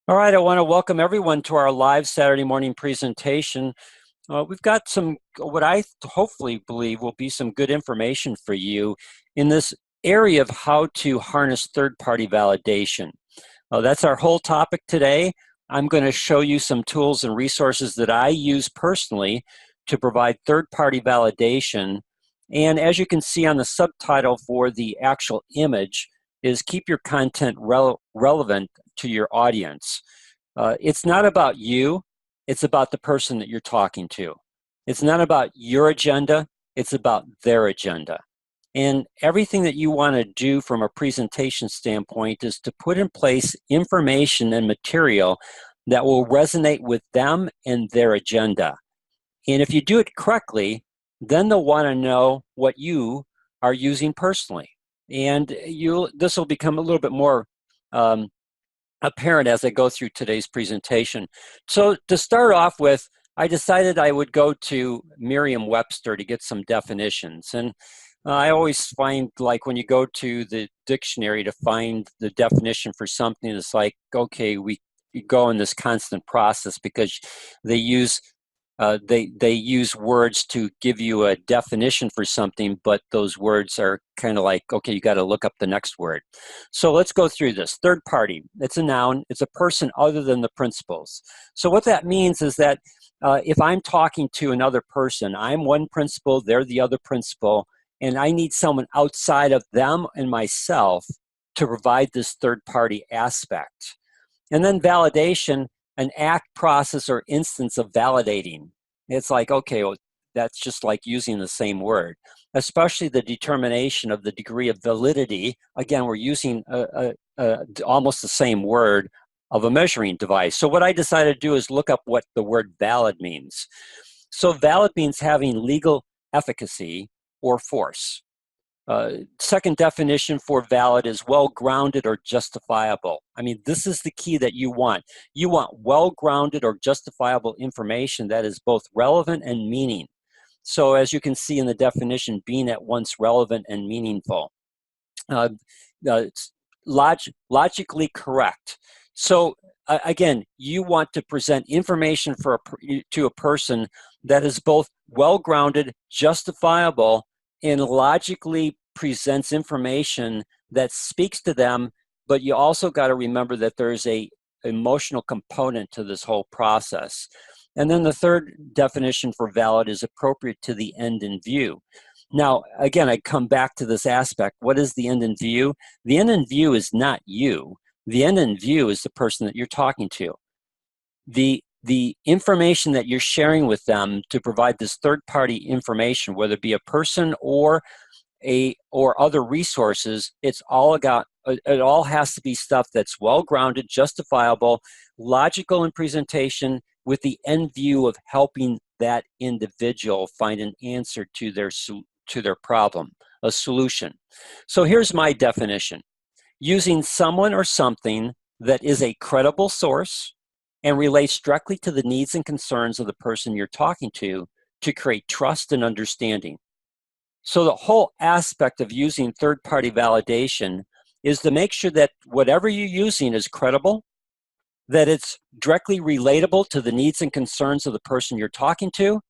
All right, I want to welcome everyone to our live Saturday morning presentation. We've got some, what I hopefully believe will be some good information for you in this area of how to harness third-party validation. That's our whole topic today. I'm going to show you some tools and resources that I use personally to provide third-party validation. And as you can see on the subtitle for the actual image, is keep your content relevant to your audience. It's not about you, it's about the person that you're talking to. It's not about your agenda, it's about their agenda. And everything that you want to do from a presentation standpoint is to put in place information and material that will resonate with them and their agenda. And if you do it correctly, then they'll want to know what you are using personally. And this will become a little bit more apparent as I go through today's presentation. So to start off with, I decided I would go to Merriam-Webster to get some definitions. And I always find, like, when you go to the dictionary to find the definition for something, it's like, okay, we go in this constant process because they use words to give you a definition for something, but those words are kind of like, okay, you got to look up the next word. So let's go through this. Third party, it's a noun, it's a person other than the principals. So what that means is that if I'm talking to another person, I'm one principal, they're the other principal, and I need someone outside of them and myself to provide this third party aspect. And then validation, an act, process, or instance of validating. It's like, okay, well, that's just like using the same word, especially the determination of the degree of validity. Again, we're using almost the same word of a measuring device. So what I decided to do is look up what the word valid means. So valid means having legal efficacy or force. Second definition for valid is well-grounded or justifiable. I mean, this is the key that you want. You want well-grounded or justifiable information that is both relevant and meaning. So as you can see in the definition, being at once relevant and meaningful. Logically correct. So again, you want to present information to a person that is both well-grounded, justifiable, and logically presents information that speaks to them, but you also got to remember that there's a emotional component to this whole process. And then the third definition for valid is appropriate to the end in view. Now, again, I come back to this aspect. What is the end in view? The end in view is not you. The end in view is the person that you're talking to. The information that you're sharing with them to provide this third-party information, whether it be a person or other resources, it all has to be stuff that's well-grounded, justifiable, logical in presentation, with the end view of helping that individual find an answer to their problem, a solution. So here's my definition. Using someone or something that is a credible source and relates directly to the needs and concerns of the person you're talking to create trust and understanding. So the whole aspect of using third-party validation is to make sure that whatever you're using is credible, that it's directly relatable to the needs and concerns of the person you're talking to,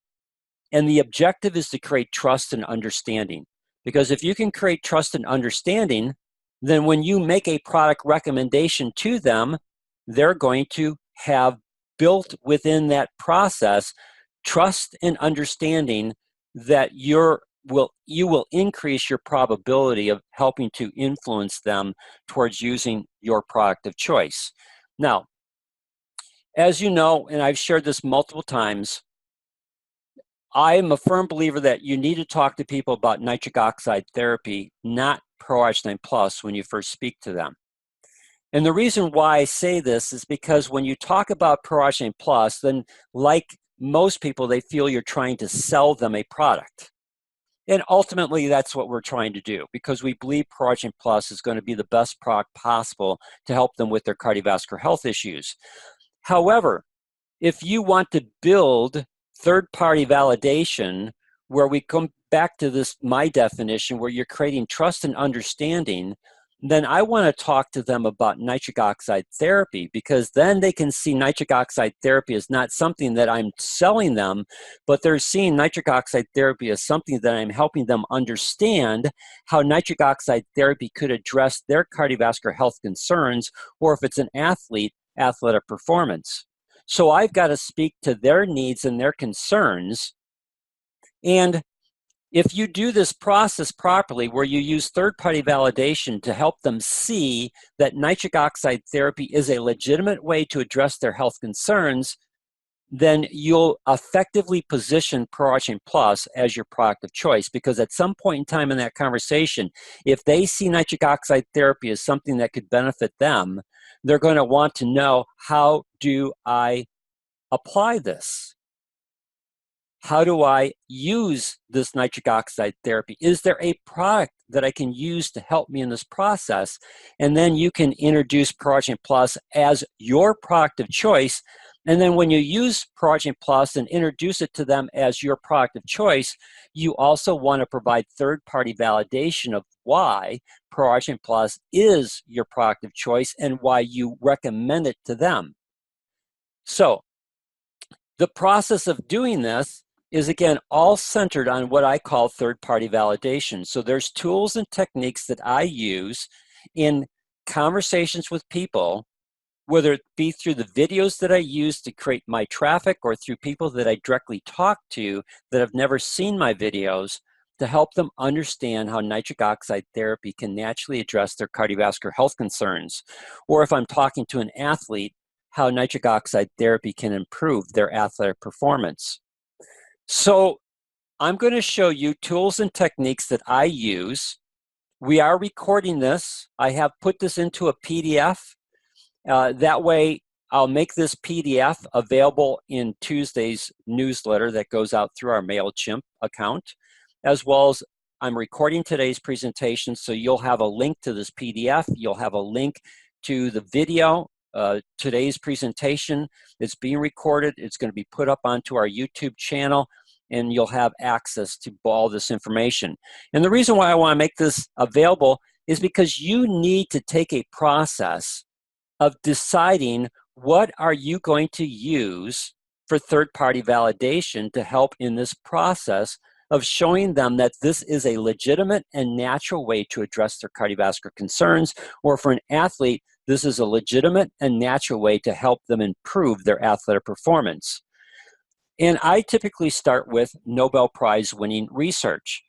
and the objective is to create trust and understanding. Because if you can create trust and understanding, then when you make a product recommendation to them, they're going to have built within that process trust and understanding that you will increase your probability of helping to influence them towards using your product of choice. Now, as you know, and I've shared this multiple times, I am a firm believer that you need to talk to people about nitric oxide therapy, not ProArginine Plus, when you first speak to them. And the reason why I say this is because when you talk about ProArginine Plus, then like most people, they feel you're trying to sell them a product. And ultimately, that's what we're trying to do, because we believe ProArginine Plus is going to be the best product possible to help them with their cardiovascular health issues. However, if you want to build third-party validation, where we come back to this, my definition, where you're creating trust and understanding, then I want to talk to them about nitric oxide therapy, because then they can see nitric oxide therapy as not something that I'm selling them, but they're seeing nitric oxide therapy as something that I'm helping them understand how nitric oxide therapy could address their cardiovascular health concerns, or if it's an athlete, athletic performance. So I've got to speak to their needs and their concerns. And if you do this process properly, where you use third-party validation to help them see that nitric oxide therapy is a legitimate way to address their health concerns, then you'll effectively position ProArching Plus as your product of choice. Because at some point in time in that conversation, if they see nitric oxide therapy as something that could benefit them, they're going to want to know, how do I apply this? How do I use this nitric oxide therapy? Is there a product that I can use to help me in this process? And then you can introduce ProArching Plus as your product of choice. And then when you use ProArching Plus and introduce it to them as your product of choice, you also want to provide third-party validation of why ProArching Plus is your product of choice and why you recommend it to them. So the process of doing this is, again, all centered on what I call third-party validation. So there's tools and techniques that I use in conversations with people, whether it be through the videos that I use to create my traffic, or through people that I directly talk to that have never seen my videos, to help them understand how nitric oxide therapy can naturally address their cardiovascular health concerns. Or if I'm talking to an athlete, how nitric oxide therapy can improve their athletic performance. So I'm going to show you tools and techniques that I use. We are recording this. I have put this into a PDF. That way, I'll make this PDF available in Tuesday's newsletter that goes out through our MailChimp account, as well as I'm recording today's presentation, so you'll have a link to this PDF. You'll have a link to the video. Today's presentation is being recorded. It's going to be put up onto our YouTube channel, and you'll have access to all this information. And the reason why I want to make this available is because you need to take a process of deciding what are you going to use for third-party validation to help in this process of showing them that this is a legitimate and natural way to address their cardiovascular concerns, or for an athlete, this is a legitimate and natural way to help them improve their athletic performance. And I typically start with Nobel Prize winning research.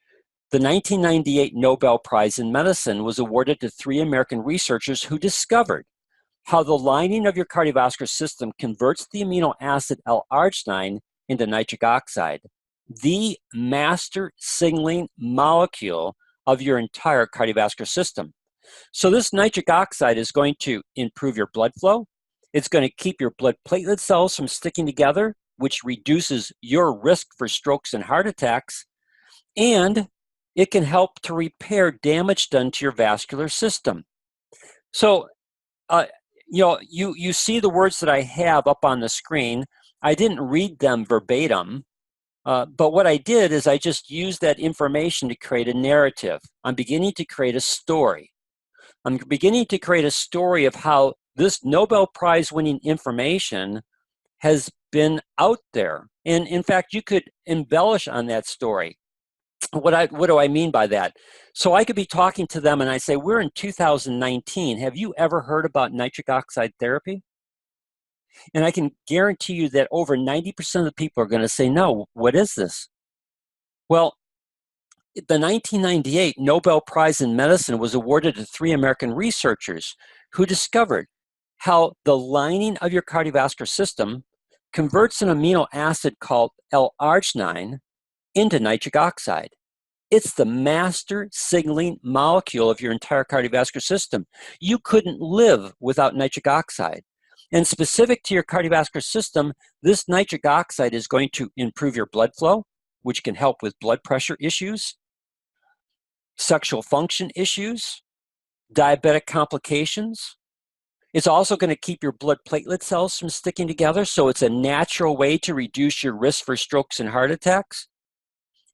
The 1998 Nobel Prize in Medicine was awarded to 3 American researchers who discovered how the lining of your cardiovascular system converts the amino acid L-arginine into nitric oxide, the master signaling molecule of your entire cardiovascular system. So this nitric oxide is going to improve your blood flow. It's going to keep your blood platelet cells from sticking together, which reduces your risk for strokes and heart attacks. And it can help to repair damage done to your vascular system. So, you see the words that I have up on the screen. I didn't read them verbatim, but what I did is I just used that information to create a narrative. I'm beginning to create a story. I'm beginning to create a story of how this Nobel Prize winning information has been out there. And in fact, you could embellish on that story. What do I mean by that? So I could be talking to them and I say, we're in 2019. Have you ever heard about nitric oxide therapy? And I can guarantee you that over 90% of the people are going to say, no, what is this? Well, the 1998 Nobel Prize in Medicine was awarded to 3 American researchers who discovered how the lining of your cardiovascular system converts an amino acid called L-arginine into nitric oxide. It's the master signaling molecule of your entire cardiovascular system. You couldn't live without nitric oxide. And specific to your cardiovascular system, this nitric oxide is going to improve your blood flow, which can help with blood pressure issues, sexual function issues, diabetic complications. It's also going to keep your blood platelet cells from sticking together, so it's a natural way to reduce your risk for strokes and heart attacks.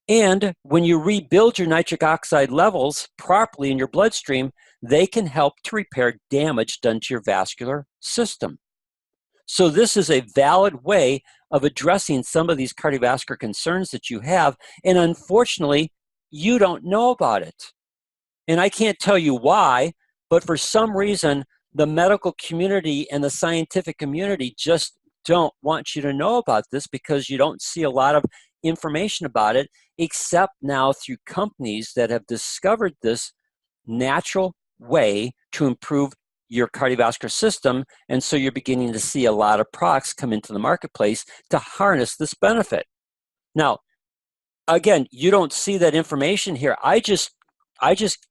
And when you rebuild your nitric oxide levels properly in your bloodstream, they can help to repair damage done to your vascular system. So this is a valid way of addressing some of these cardiovascular concerns that you have, and unfortunately, you don't know about it. And I can't tell you why, but for some reason, the medical community and the scientific community just don't want you to know about this because you don't see a lot of information about it, except now through companies that have discovered this natural way to improve your cardiovascular system. And so you're beginning to see a lot of products come into the marketplace to harness this benefit. Now, again, you don't see that information here. I just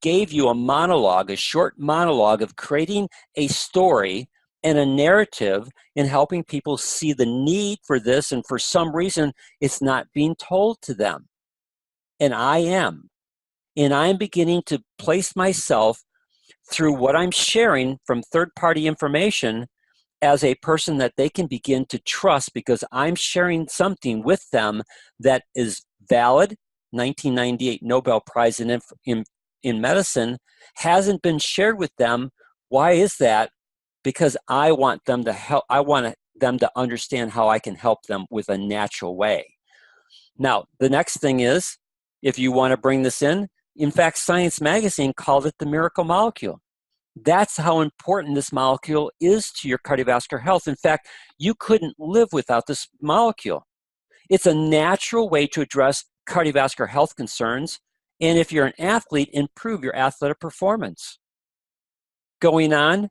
gave you a monologue, a short monologue of creating a story and a narrative and helping people see the need for this. And for some reason, it's not being told to them. And I am. And I'm beginning to place myself through what I'm sharing from third-party information as a person that they can begin to trust, because I'm sharing something with them that is valid. 1998 Nobel Prize in medicine hasn't been shared with them. Why is that? Because I want them to help. I want them to understand how I can help them with a natural way. Now, the next thing is, if you want to bring this in fact, Science Magazine called it the miracle molecule. That's how important this molecule is to your cardiovascular health. In fact, you couldn't live without this molecule. It's a natural way to address cardiovascular health concerns, and if you're an athlete, improve your athletic performance. Going on,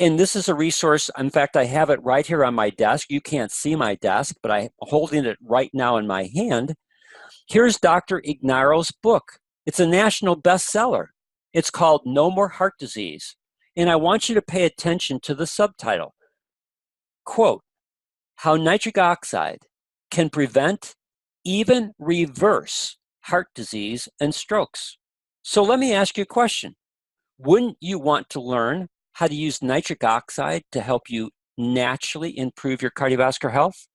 and this is a resource, in fact, I have it right here on my desk. You can't see my desk, but I'm holding it right now in my hand. Here's Dr. Ignaro's book. It's a national bestseller. It's called No More Heart Disease. And I want you to pay attention to the subtitle. Quote, how nitric oxide can prevent, even reverse, heart disease and strokes. So let me ask you a question. Wouldn't you want to learn how to use nitric oxide to help you naturally improve your cardiovascular health?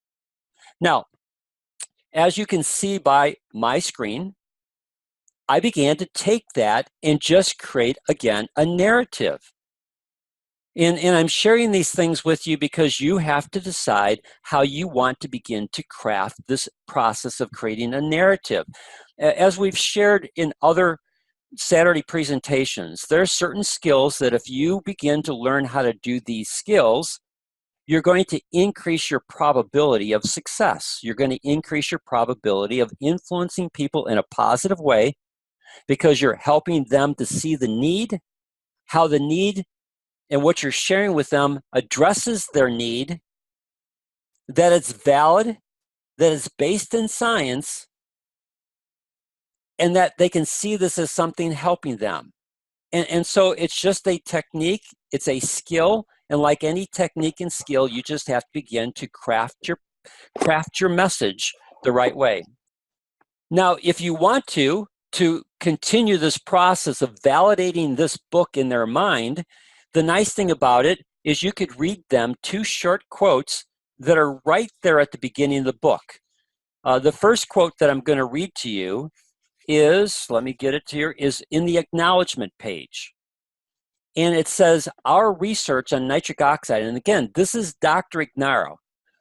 Now, as you can see by my screen, I began to take that and just create, again, a narrative. And I'm sharing these things with you because you have to decide how you want to begin to craft this process of creating a narrative. As we've shared in other Saturday presentations, there are certain skills that if you begin to learn how to do these skills, you're going to increase your probability of success. You're going to increase your probability of influencing people in a positive way, because you're helping them to see the need, how the need and what you're sharing with them addresses their need, that it's valid, that it's based in science, and that they can see this as something helping them. And so it's just a technique, it's a skill, and like any technique and skill, you just have to begin to craft your message the right way. Now, if you want to continue this process of validating this book in their mind, the nice thing about it is you could read them 2 short quotes that are right there at the beginning of the book. The first quote that I'm going to read to you is, let me get it here, is in the acknowledgement page. And it says, our research on nitric oxide, and again, this is Dr. Ignaro.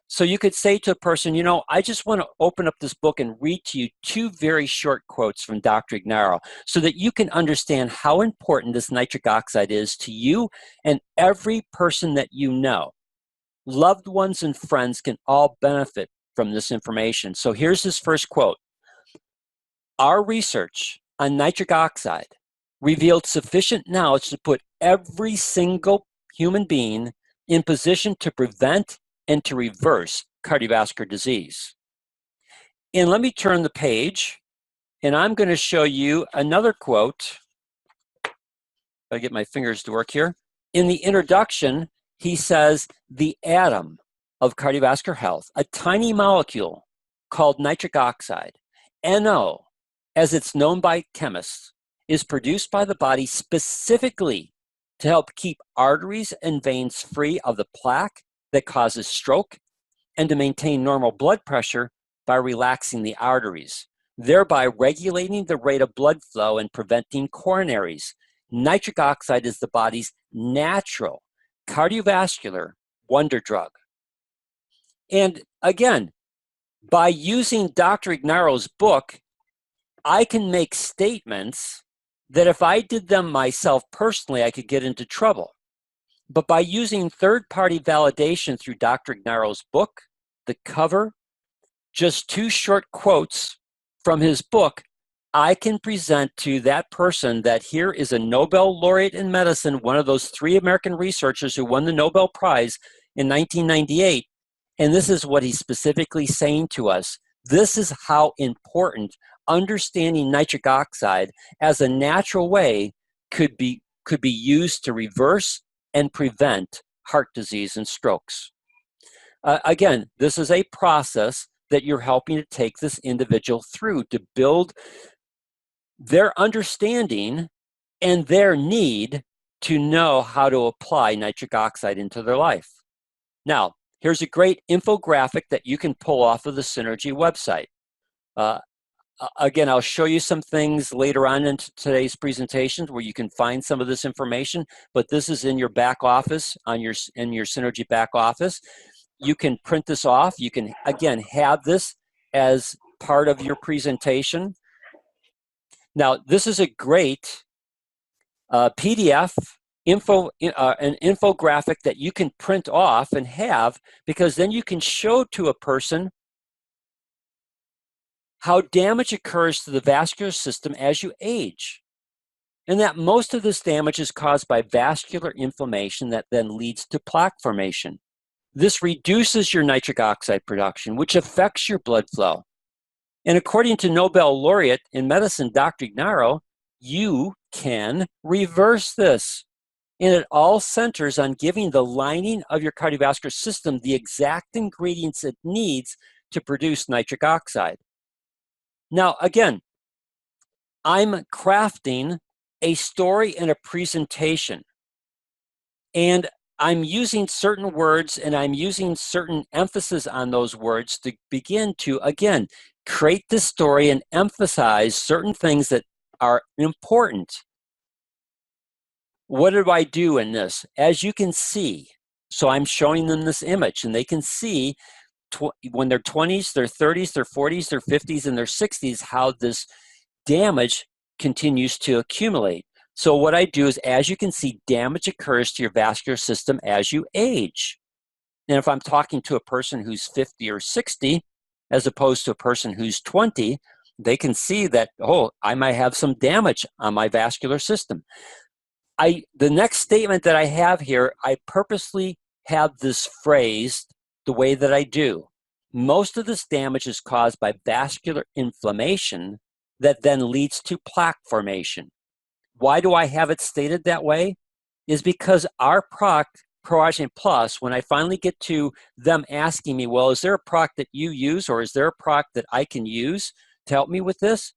So you could say to a person, you know, I just want to open up this book and read to you 2 very short quotes from Dr. Ignaro so that you can understand how important this nitric oxide is to you and every person that you know. Loved ones and friends can all benefit from this information. So here's his first quote. Our research on nitric oxide revealed sufficient knowledge to put every single human being in position to prevent and to reverse cardiovascular disease. And let me turn the page, and I'm going to show you another quote. I get my fingers to work here. In the introduction, he says, the atom of cardiovascular health, a tiny molecule called nitric oxide, NO, as it's known by chemists, is produced by the body specifically to help keep arteries and veins free of the plaque that causes stroke and to maintain normal blood pressure by relaxing the arteries, thereby regulating the rate of blood flow and preventing coronaries, Nitric oxide is the body's natural cardiovascular wonder drug. And again, by using Dr. Ignaro's book, I can make statements that if I did them myself personally, I could get into trouble. But by using third-party validation through Dr. Ignaro's book, the cover, just 2 short quotes from his book, I can present to that person that here is a Nobel laureate in medicine, one of those 3 American researchers who won the Nobel Prize in 1998, and this is what he's specifically saying to us. This is how important understanding nitric oxide as a natural way could be used to reverse and prevent heart disease and strokes. Again, this is a process that you're helping to take this individual through to build their understanding and their need to know how to apply nitric oxide into their life. Now, here's a great infographic that you can pull off of the Synergy website. Again, I'll show you some things later on in today's presentations where you can find some of this information, but this is in your back office, in your Synergy back office. You can print this off. You can, again, have this as part of your presentation. Now, this is a great PDF an infographic that you can print off and have, because then you can show to a person how damage occurs to the vascular system as you age, and that most of this damage is caused by vascular inflammation that then leads to plaque formation. This reduces your nitric oxide production, which affects your blood flow. And according to Nobel laureate in medicine, Dr. Ignaro, you can reverse this. And it all centers on giving the lining of your cardiovascular system the exact ingredients it needs to produce nitric oxide. Now, again, I'm crafting a story and a presentation, and I'm using certain words and I'm using certain emphasis on those words to begin to, again, create this story and emphasize certain things that are important. What do I do in this? As you can see, so I'm showing them this image, and they can see when they're 20s, their 30s, their 40s, their 50s, and their 60s, how this damage continues to accumulate. So what I do is, as you can see, damage occurs to your vascular system as you age. And if I'm talking to a person who's 50 or 60, as opposed to a person who's 20, they can see that, oh, I might have some damage on my vascular system. The next statement that I have here, I purposely have this phrased the way that I do. Most of this damage is caused by vascular inflammation that then leads to plaque formation. Why do I have it stated that way? Is because our product, ProOxygen Plus, when I finally get to them asking me, well, is there a product that you use, or is there a product that I can use to help me with this?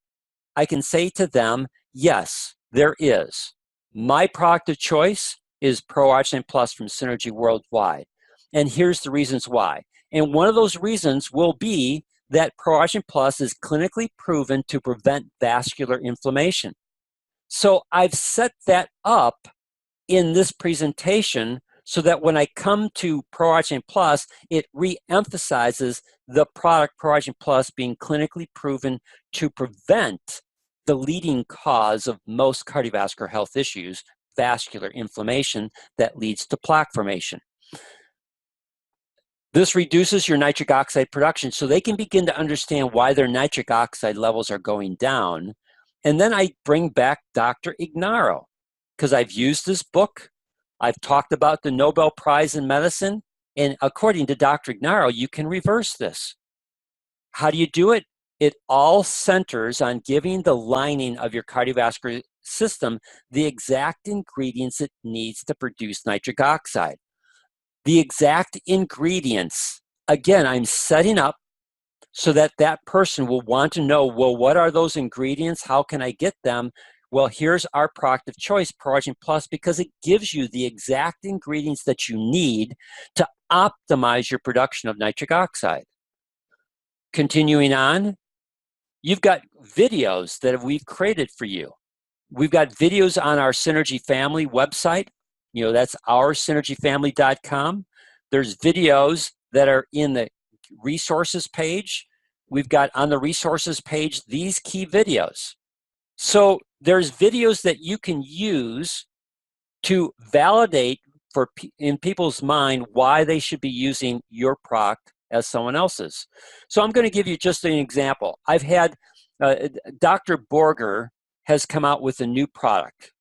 I can say to them, yes, there is. My product of choice is ProOxygen Plus from Synergy Worldwide. And here's the reasons why. And one of those reasons will be that ProOxygen Plus is clinically proven to prevent vascular inflammation. So I've set that up in this presentation so that when I come to ProOxygen Plus, it re-emphasizes the product ProOxygen Plus being clinically proven to prevent the leading cause of most cardiovascular health issues, vascular inflammation that leads to plaque formation. This reduces your nitric oxide production so they can begin to understand why their nitric oxide levels are going down. And then I bring back Dr. Ignaro, because I've used this book. I've talked about the Nobel Prize in medicine. And according to Dr. Ignaro, you can reverse this. How do you do it? It all centers on giving the lining of your cardiovascular system the exact ingredients it needs to produce nitric oxide. The exact ingredients, again, I'm setting up so that that person will want to know, well, what are those ingredients? How can I get them? Well, here's our product of choice, ProOxygen Plus, because it gives you the exact ingredients that you need to optimize your production of nitric oxide. Continuing on, you've got videos that we've created for you. We've got videos on our Synergy Family website. You know, that's oursynergyfamily.com. There's videos that are in the resources page. We've got on the resources page these key videos. So there's videos that you can use to validate in people's mind why they should be using your product as someone else's. So I'm going to give you just an example. I've had Dr. Borger has come out with a new product.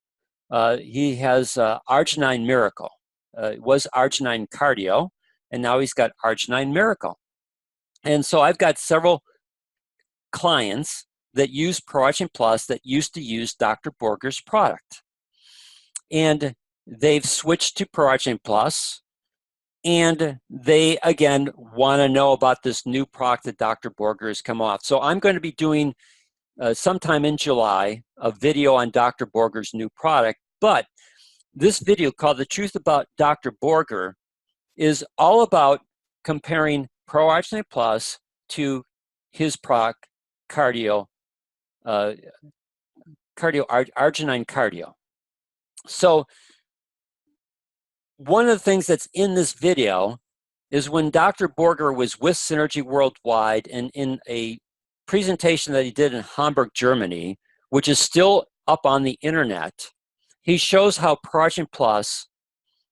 He has Arginine Miracle. It was Arginine Cardio, and now he's got Arginine Miracle. And so I've got several clients that use ProArgin Plus that used to use Dr. Borger's product. And they've switched to ProArgin Plus, and they, again, want to know about this new product that Dr. Borger has come off. So I'm going to be doing sometime in July a video on Dr. Borger's new product, but this video called The Truth About Dr. Borger is all about comparing ProArgin Plus to his product, Arginine Cardio. So one of the things that's in this video is when Dr. Borger was with Synergy Worldwide and in a presentation that he did in Hamburg, Germany, which is still up on the internet, he shows how ProArgin Plus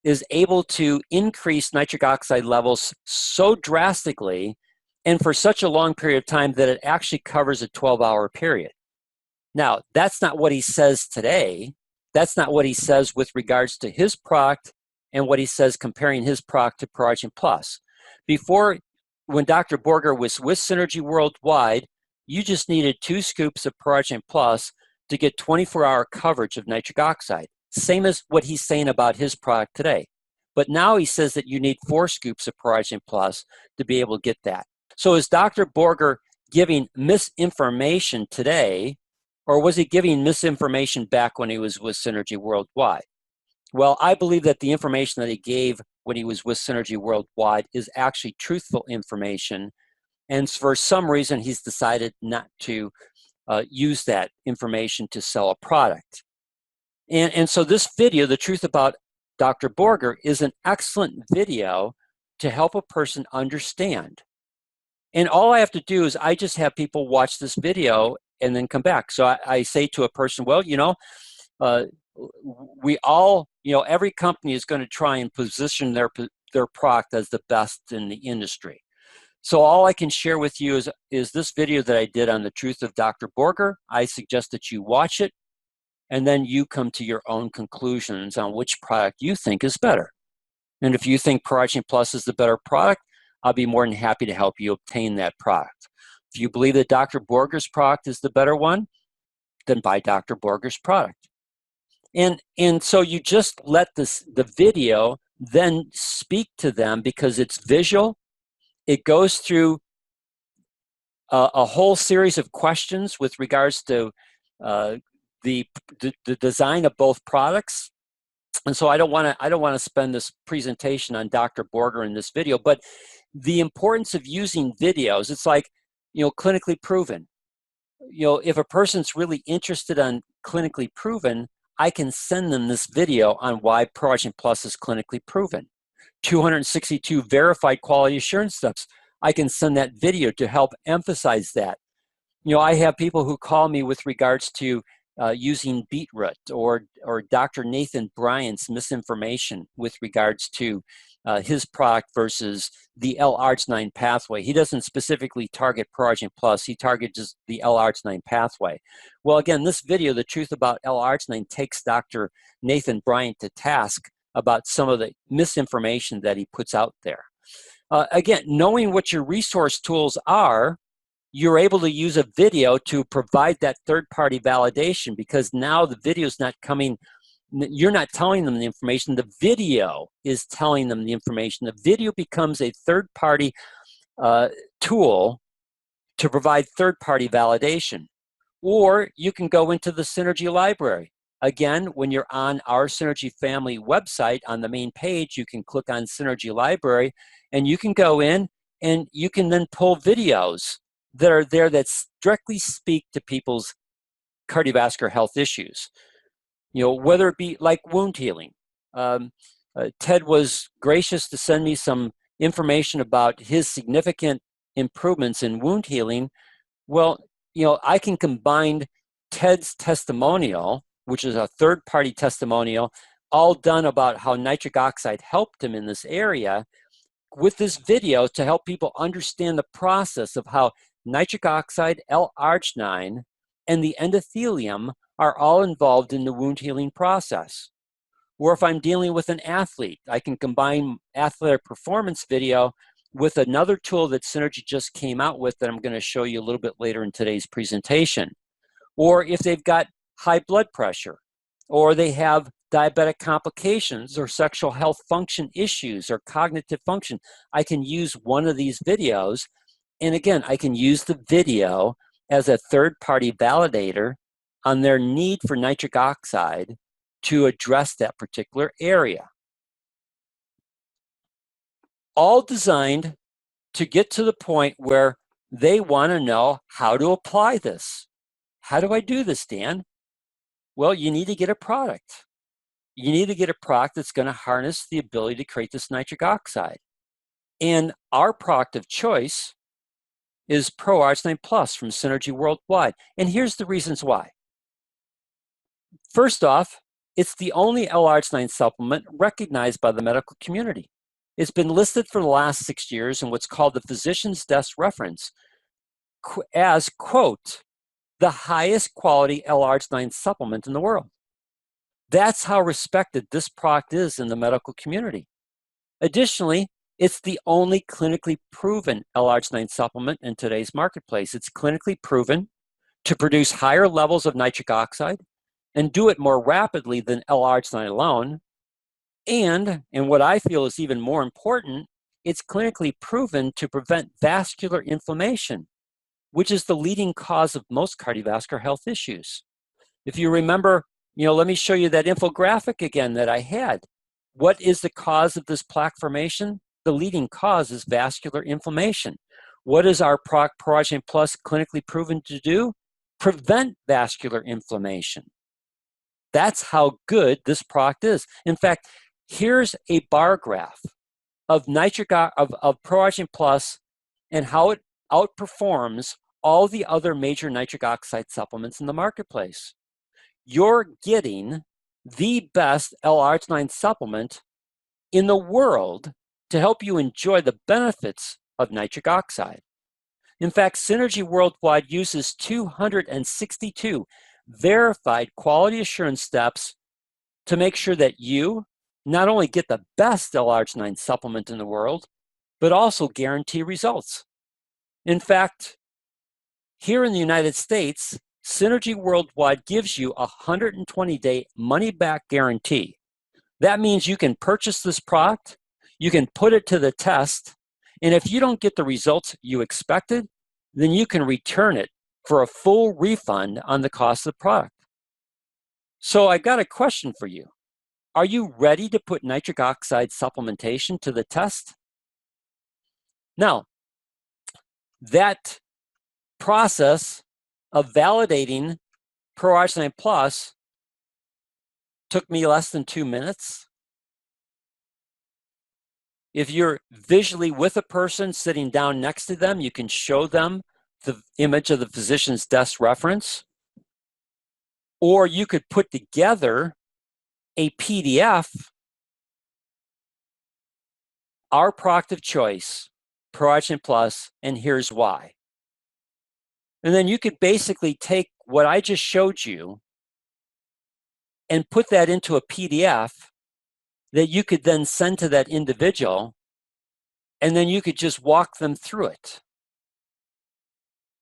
is able to increase nitric oxide levels so drastically and for such a long period of time that it actually covers a 12-hour period. Now, that's not what he says today. That's not what he says with regards to his product and what he says comparing his product to ProArgin Plus. Before, when Dr. Borger was with Synergy Worldwide, you just needed 2 scoops of ProArgin Plus to get 24-hour coverage of nitric oxide. Same as what he's saying about his product today. But now he says that you need 4 scoops of ProArgin Plus to be able to get that. So is Dr. Borger giving misinformation today, or was he giving misinformation back when he was with Synergy Worldwide? Well, I believe that the information that he gave when he was with Synergy Worldwide is actually truthful information, and for some reason he's decided not to use that information to sell a product. And so this video, The Truth About Dr. Borger, is an excellent video to help a person understand. And all I have to do is I just have people watch this video and then come back. So I say to a person, well, you know, we all, you know, every company is going to try and position their product as the best in the industry. So all I can share with you is this video that I did on The Truth of Dr. Borger. I suggest that you watch it, and then you come to your own conclusions on which product you think is better. And if you think ProArgin Plus is the better product, I'll be more than happy to help you obtain that product. If you believe that Dr. Borger's product is the better one, then buy Dr. Borger's product. And so you just let the video then speak to them because it's visual. It goes through a whole series of questions with regards to the design of both products. And so I don't want to spend this presentation on Dr. Borger in this video, but the importance of using videos, it's like, you know, clinically proven. You know, if a person's really interested on clinically proven, I can send them this video on why ProArgin Plus is clinically proven. 262 verified quality assurance steps. I can send that video to help emphasize that. You know, I have people who call me with regards to using beetroot or Dr. Nathan Bryant's misinformation with regards to his product versus the L-arginine pathway. He doesn't specifically target ProArgin Plus, he targets the L-arginine pathway. Well, again, this video, The Truth About L-arginine, takes Dr. Nathan Bryant to task about some of the misinformation that he puts out there. Again, knowing what your resource tools are, you're able to use a video to provide that third-party validation, because now the video is not coming, you're not telling them the information, the video is telling them the information. The video becomes a third-party tool to provide third-party validation. Or you can go into the Synergy library. Again, when you're on our Synergy Family website, on the main page, you can click on Synergy Library, and you can go in and you can then pull videos that are there that directly speak to people's cardiovascular health issues. whether it be like wound healing. Ted was gracious to send me some information about his significant improvements in wound healing. Well, I can combine Ted's testimonial, which is a third-party testimonial, all done about how nitric oxide helped him in this area, with this video to help people understand the process of how nitric oxide, L-arginine, and the endothelium are all involved in the wound healing process. Or if I'm dealing with an athlete, I can combine athletic performance video with another tool that Synergy just came out with that I'm going to show you a little bit later in today's presentation. Or if they've got high blood pressure, or they have diabetic complications, or sexual health function issues, or cognitive function, I can use one of these videos. And again, I can use the video as a third-party validator on their need for nitric oxide to address that particular area. All designed to get to the point where they want to know how to apply this. How do I do this, Dan? Well, you need to get a product. You need to get a product that's going to harness the ability to create this nitric oxide. And our product of choice is Pro-Arginine Plus from Synergy Worldwide. And here's the reasons why. First off, it's the only L-arginine supplement recognized by the medical community. It's been listed for the last 6 years in what's called the Physician's Desk Reference as, quote, the highest quality L-arginine supplement in the world. That's how respected this product is in the medical community. Additionally, it's the only clinically proven L-arginine supplement in today's marketplace. It's clinically proven to produce higher levels of nitric oxide and do it more rapidly than L-arginine alone. And what I feel is even more important, it's clinically proven to prevent vascular inflammation, which is the leading cause of most cardiovascular health issues. If you remember, let me show you that infographic again that I had. What is the cause of this plaque formation? The leading cause is vascular inflammation. What is our Pro-Arginine Plus clinically proven to do? Prevent vascular inflammation. That's how good this product is. In fact, here's a bar graph of Pro-Arginine Plus and how it outperforms all the other major nitric oxide supplements in the marketplace. You're getting the best L-arginine supplement in the world to help you enjoy the benefits of nitric oxide. In fact, Synergy Worldwide uses 262 verified quality assurance steps to make sure that you not only get the best L-arginine supplement in the world, but also guarantee results. In fact, here in the United States, Synergy Worldwide gives you a 120-day money-back guarantee. That means you can purchase this product, you can put it to the test, and if you don't get the results you expected, then you can return it for a full refund on the cost of the product. So I've got a question for you. Are you ready to put nitric oxide supplementation to the test? Now, that process of validating Pro-Arginine Plus took me less than 2 minutes. If you're visually with a person sitting down next to them, you can show them the image of the physician's desk reference. Or you could put together a PDF, our product of choice, Pro-Arginine Plus, and here's why. And then you could basically take what I just showed you and put that into a PDF that you could then send to that individual, and then you could just walk them through it.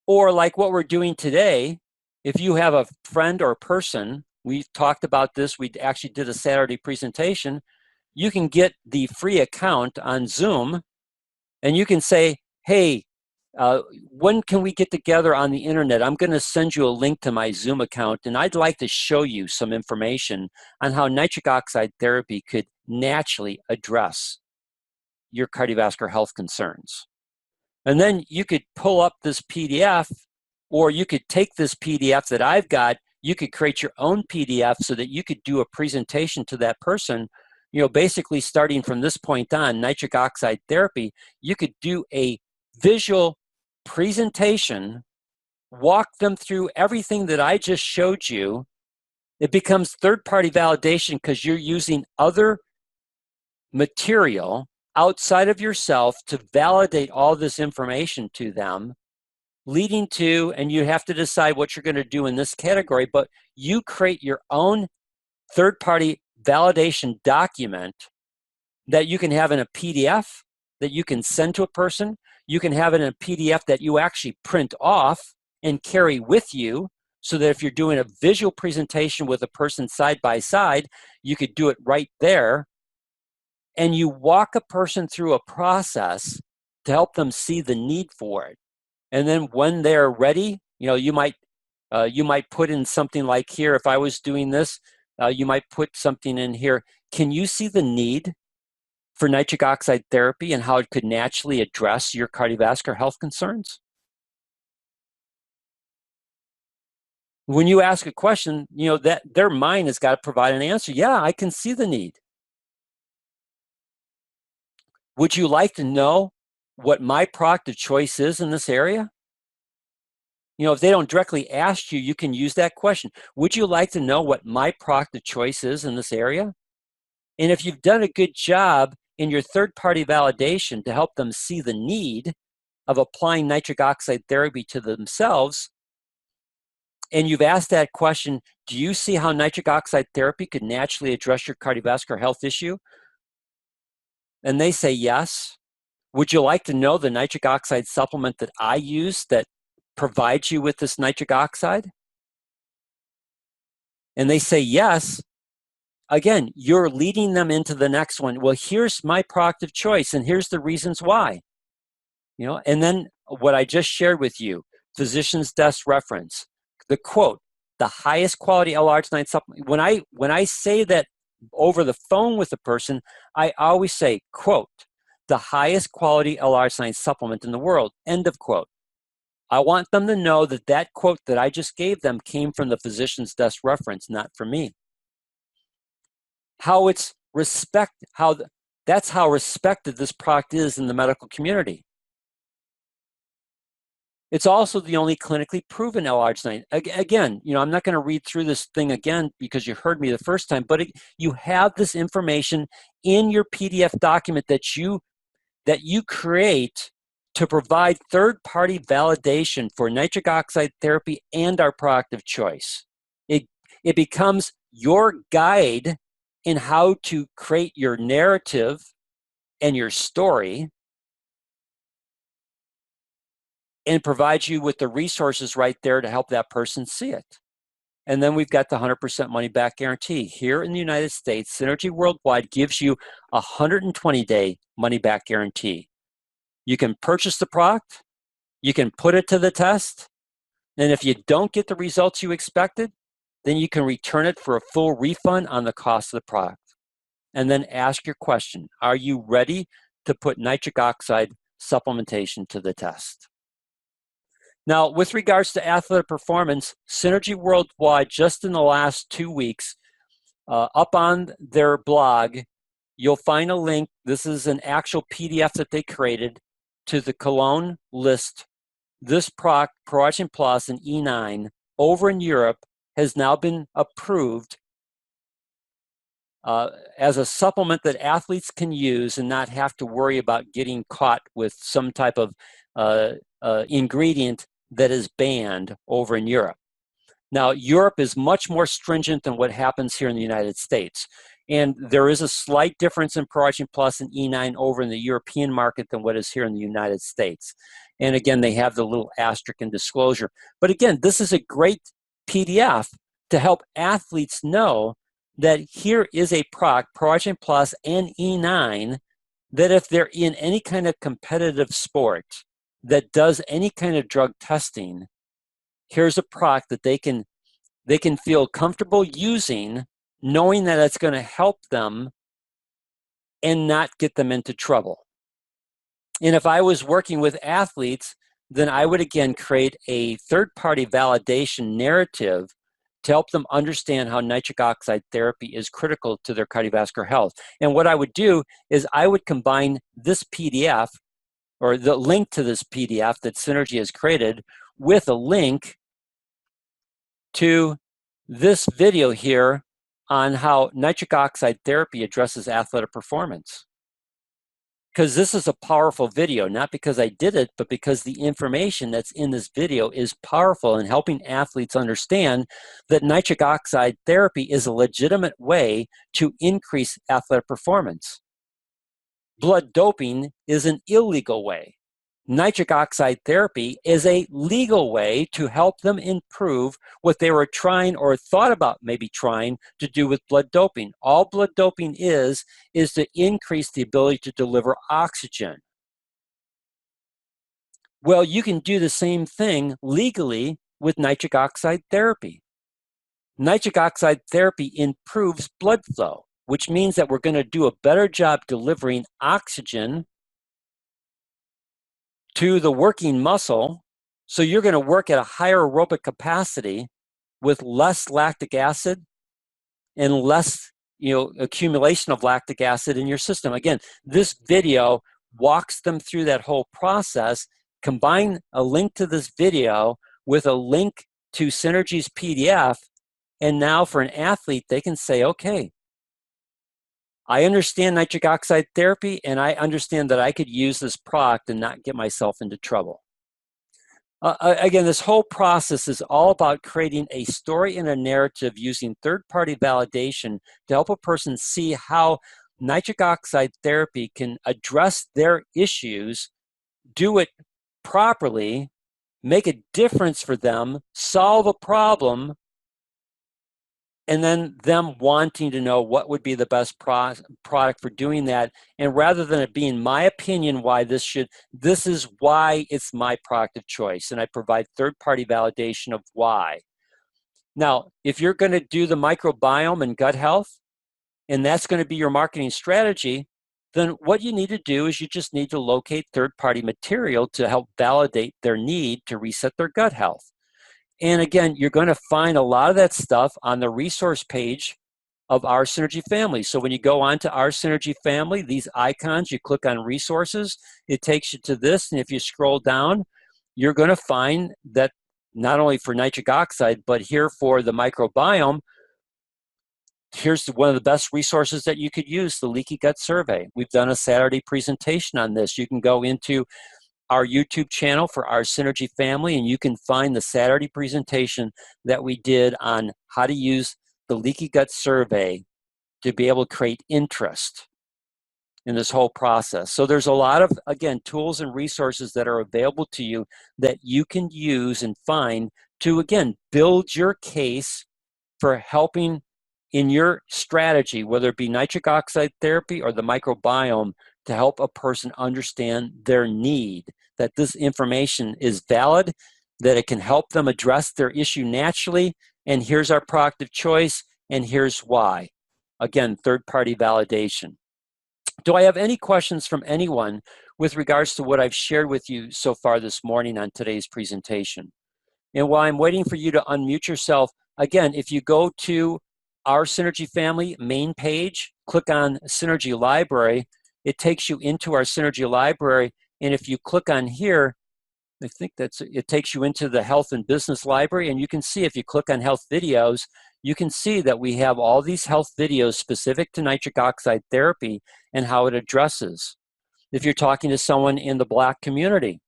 Or like what we're doing today, if you have a friend or a person, we talked about this, we actually did a Saturday presentation, you can get the free account on Zoom, and you can say, hey, when can we get together on the internet? I'm going to send you a link to my Zoom account, and I'd like to show you some information on how nitric oxide therapy could naturally address your cardiovascular health concerns. And then you could pull up this PDF, or you could take this PDF that I've got, you could create your own PDF so that you could do a presentation to that person. You know, basically starting from this point on, nitric oxide therapy, you could do a visual presentation, walk them through everything that I just showed you. It becomes third-party validation because you're using other material outside of yourself to validate all this information to them, leading to, and you have to decide what you're going to do in this category, but you create your own third-party validation document that you can have in a PDF that you can send to a person. You can have it in a PDF that you actually print off and carry with you, so that if you're doing a visual presentation with a person side by side, you could do it right there. And you walk a person through a process to help them see the need for it. And then when they're ready, you know, you might put in something like here. If I was doing this, you might put something in here. Can you see the need for nitric oxide therapy and how it could naturally address your cardiovascular health concerns? When you ask a question, you know, that their mind has got to provide an answer. Yeah, I can see the need. Would you like to know what my product of choice is in this area? You know, if they don't directly ask you, you can use that question. Would you like to know what my product of choice is in this area? And if you've done a good job in your third-party validation to help them see the need of applying nitric oxide therapy to themselves, and you've asked that question, do you see how nitric oxide therapy could naturally address your cardiovascular health issue? And they say yes. Would you like to know the nitric oxide supplement that I use that provides you with this nitric oxide? And they say yes. Again, you're leading them into the next one. Well, here's my product of choice, and here's the reasons why. You know, and then what I just shared with you, physician's desk reference, the quote, the highest quality L-arginine supplement. When I say that over the phone with a person, I always say, quote, the highest quality L-arginine supplement in the world, end of quote. I want them to know that that quote that I just gave them came from the physician's desk reference, not from me. How it's that's how respected this product is in the medical community. It's also the only clinically proven L-arginine. Again, you know, I'm not going to read through this thing again because you heard me the first time, but you have this information in your PDF document that you create to provide third-party validation for nitric oxide therapy and our product of choice. It becomes your guide in how to create your narrative and your story, and provides you with the resources right there to help that person see it. And then we've got the 100% money back guarantee. Here in the United States, Synergy Worldwide gives you a 120-day money back guarantee. You can purchase the product, you can put it to the test, and if you don't get the results you expected, then you can return it for a full refund on the cost of the product. And then ask your question, are you ready to put nitric oxide supplementation to the test? Now, with regards to athletic performance, Synergy Worldwide, just in the last 2 weeks, up on their blog, you'll find a link. This is an actual PDF that they created to the Cologne list. This product, ProAction Plus and E9, over in Europe, has now been approved as a supplement that athletes can use and not have to worry about getting caught with some type of ingredient that is banned over in Europe. Now, Europe is much more stringent than what happens here in the United States. And there is a slight difference in ProAction Plus and E9 over in the European market than what is here in the United States. And again, they have the little asterisk in disclosure. But again, this is a great PDF to help athletes know that here is a product, ProAction Plus and E9, that if they're in any kind of competitive sport that does any kind of drug testing, here's a product that they can feel comfortable using, knowing that it's going to help them and not get them into trouble. And if I was working with athletes, then I would again create a third-party validation narrative to help them understand how nitric oxide therapy is critical to their cardiovascular health. And what I would do is I would combine this PDF, or the link to this PDF that Synergy has created, with a link to this video here on how nitric oxide therapy addresses athletic performance. Because this is a powerful video, not because I did it, but because the information that's in this video is powerful in helping athletes understand that nitric oxide therapy is a legitimate way to increase athletic performance. Blood doping is an illegal way. Nitric oxide therapy is a legal way to help them improve what they were trying or thought about maybe trying to do with blood doping. All blood doping is to increase the ability to deliver oxygen. Well, you can do the same thing legally with nitric oxide therapy. Nitric oxide therapy improves blood flow, which means that we're going to do a better job delivering oxygen to the working muscle, so you're going to work at a higher aerobic capacity with less lactic acid and less accumulation of lactic acid in your system. Again, this video walks them through that whole process. Combine a link to this video with a link to Synergy's PDF, and now for an athlete, they can say, okay, I understand nitric oxide therapy, and I understand that I could use this product and not get myself into trouble. Again, this whole process is all about creating a story and a narrative using third-party validation to help a person see how nitric oxide therapy can address their issues, do it properly, make a difference for them, solve a problem, and then them wanting to know what would be the best product for doing that. And rather than it being my opinion why this is why it's my product of choice. And I provide third-party validation of why. Now, if you're going to do the microbiome and gut health, and that's going to be your marketing strategy, then what you need to do is you just need to locate third-party material to help validate their need to reset their gut health. And again, you're going to find a lot of that stuff on the resource page of our Synergy family. So when you go onto our Synergy family, these icons, you click on resources, it takes you to this. And if you scroll down, you're going to find that not only for nitric oxide, but here for the microbiome, here's one of the best resources that you could use, the Leaky Gut Survey. We've done a Saturday presentation on this. You can go into our YouTube channel for our Synergy family, and you can find the Saturday presentation that we did on how to use the Leaky Gut Survey to be able to create interest in this whole process. So there's a lot of, again, tools and resources that are available to you that you can use and find to, again, build your case for helping in your strategy, whether it be nitric oxide therapy or the microbiome, to help a person understand their need, that this information is valid, that it can help them address their issue naturally, and here's our product of choice, and here's why. Again, third-party validation. Do I have any questions from anyone with regards to what I've shared with you so far this morning on today's presentation? And while I'm waiting for you to unmute yourself, again, if you go to our Synergy family main page, click on Synergy Library, it takes you into our Synergy Library, and if you click on here, I think it takes you into the Health and Business Library, and you can see if you click on Health Videos, you can see that we have all these health videos specific to nitric oxide therapy and how it addresses. If you're talking to someone in the Black community,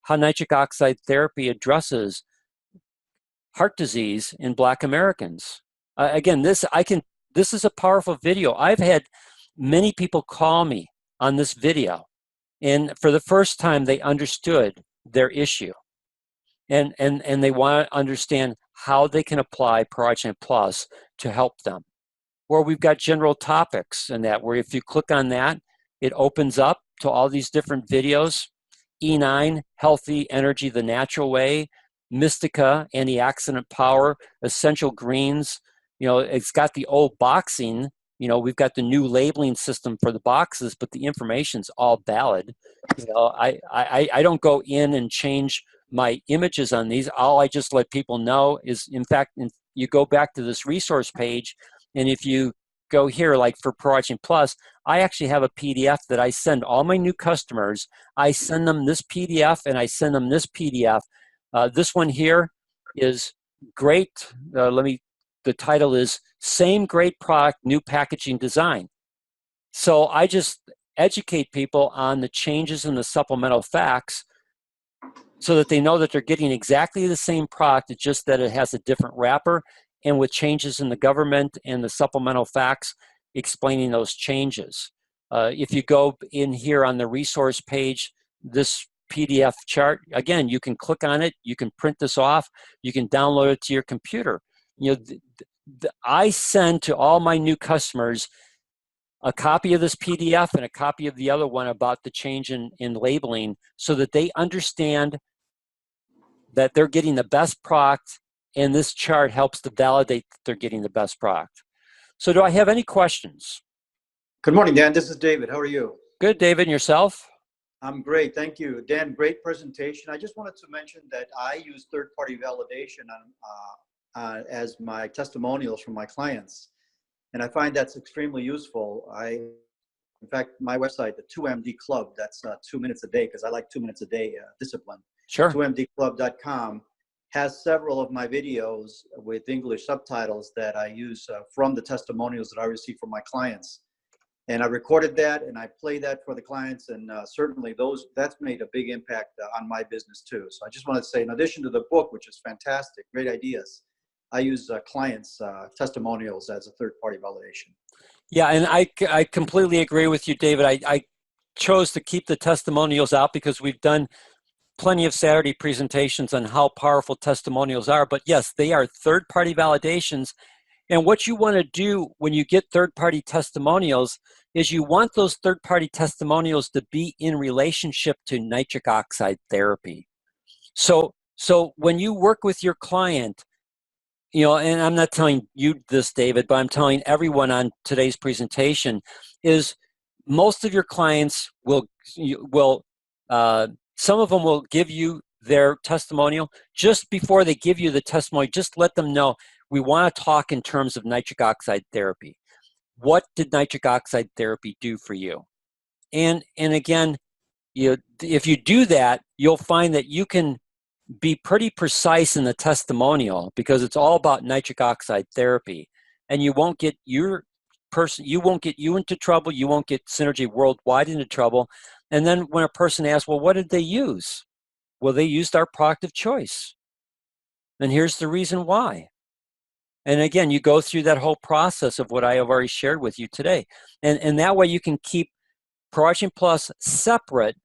how nitric oxide therapy addresses heart disease in Black Americans. Again, this is a powerful video. I've had many people call me on this video, and for the first time they understood their issue, and they want to understand how they can apply ProArginate Plus to help them. Or we've got general topics and that, where if you click on that, it opens up to all these different videos. E9, Healthy Energy the Natural Way, Mystica, Antioxidant Power, Essential Greens. It's got the old boxing. We've got the new labeling system for the boxes, but the information's all valid. I don't go in and change my images on these. All I just let people know is, in fact, you go back to this resource page, and if you go here, like for ProAction Plus, I actually have a PDF that I send all my new customers. I send them this PDF and I send them this PDF. This one here is great. The title is Same Great Product, New Packaging Design. So I just educate people on the changes in the supplemental facts so that they know that they're getting exactly the same product, it's just that it has a different wrapper, and with changes in the government and the supplemental facts explaining those changes. If you go in here on the resource page, this PDF chart, again, you can click on it, you can print this off, you can download it to your computer. You know, I send to all my new customers a copy of this PDF and a copy of the other one about the change in labeling so that they understand that they're getting the best product, and this chart helps to validate that they're getting the best product. So do I have any questions? Good morning, Dan. This is David. How are you? Good, David. And yourself? I'm great. Thank you. Dan, great presentation. I just wanted to mention that I use third-party validation as my testimonials from my clients. And I find that's extremely useful. In fact, my website, the 2MD Club, that's 2 minutes a day, because I like 2 minutes a day discipline. Sure. 2mdclub.com has several of my videos with English subtitles that I use from the testimonials that I receive from my clients. And I recorded that and I play that for the clients, and certainly that's made a big impact on my business too. So I just wanted to say, in addition to the book, which is fantastic, great ideas, I use clients' testimonials as a third-party validation. Yeah, and I completely agree with you, David. I chose to keep the testimonials out because we've done plenty of Saturday presentations on how powerful testimonials are. But yes, they are third-party validations. And what you want to do when you get third-party testimonials is you want those third-party testimonials to be in relationship to nitric oxide therapy. So when you work with your client, you know, and I'm not telling you this, David, but I'm telling everyone on today's presentation, is most of your clients some of them will give you their testimonial. Just before they give you the testimony, just let them know, we want to talk in terms of nitric oxide therapy. What did nitric oxide therapy do for you? And again, if you do that, you'll find that you can be pretty precise in the testimonial because it's all about nitric oxide therapy, and you won't get you into trouble. You won't get Synergy Worldwide into trouble. And then when a person asks, well, what did they use? Well, they used our product of choice. And here's the reason why. And again, you go through that whole process of what I have already shared with you today. And that way you can keep ProAction Plus separate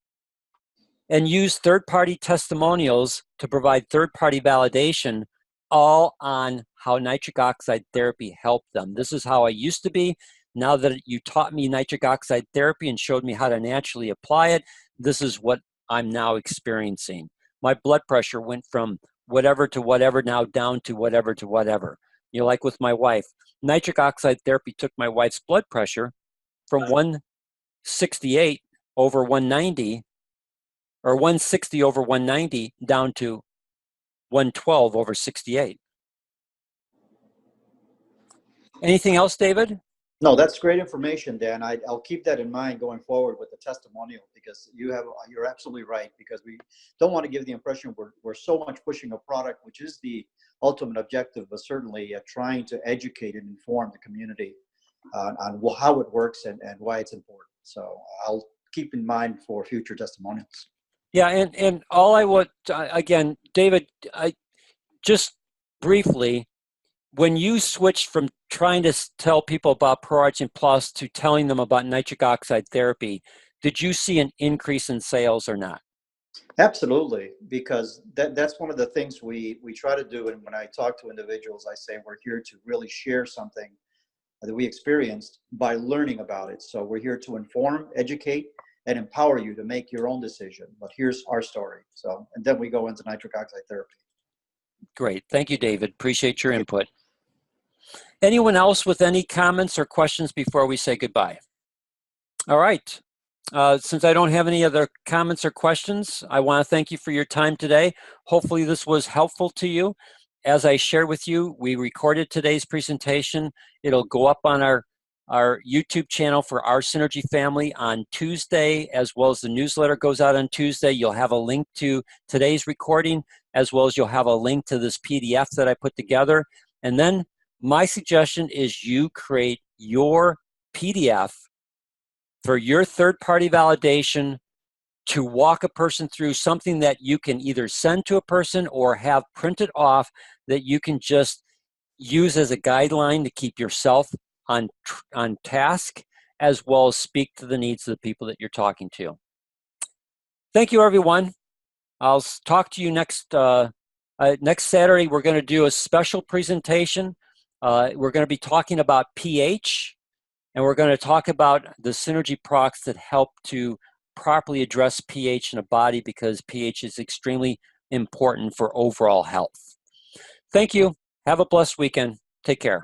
and use third-party testimonials to provide third-party validation, all on how nitric oxide therapy helped them. This is how I used to be. Now that you taught me nitric oxide therapy and showed me how to naturally apply it, this is what I'm now experiencing. My blood pressure went from whatever to whatever, now down to whatever to whatever. You know, like with my wife, nitric oxide therapy took my wife's blood pressure from 168 over 190, or 160 over 190, down to 112 over 68. Anything else, David? No, that's great information, Dan. I'll keep that in mind going forward with the testimonial, because you're absolutely right, because we don't want to give the impression we're so much pushing a product, which is the ultimate objective, but certainly trying to educate and inform the community on how it works and why it's important. So I'll keep in mind for future testimonials. Yeah, and all I would, again, David, just briefly, when you switched from trying to tell people about ProAction Plus to telling them about nitric oxide therapy, did you see an increase in sales or not? Absolutely, because that's one of the things we try to do. And when I talk to individuals, I say we're here to really share something that we experienced by learning about it. So we're here to inform, educate, and empower you to make your own decision. But here's our story. So, and then we go into nitric oxide therapy. Great. Thank you, David. Appreciate your input. Anyone else with any comments or questions before we say goodbye? All right. Since I don't have any other comments or questions, I want to thank you for your time today. Hopefully this was helpful to you. as I shared with you, we recorded today's presentation. It'll go up on our YouTube channel for our Synergy family on Tuesday, as well as the newsletter goes out on Tuesday. You'll have a link to today's recording, as well as you'll have a link to this PDF that I put together. And then my suggestion is you create your PDF for your third-party validation to walk a person through something that you can either send to a person or have printed off that you can just use as a guideline to keep yourself on task, as well as speak to the needs of the people that you're talking to. Thank you, everyone. I'll talk to you next Saturday. We're going to do a special presentation. We're going to be talking about pH, and we're going to talk about the Synergy products that help to properly address pH in a body, because pH is extremely important for overall health. Thank you. Have a blessed weekend. Take care.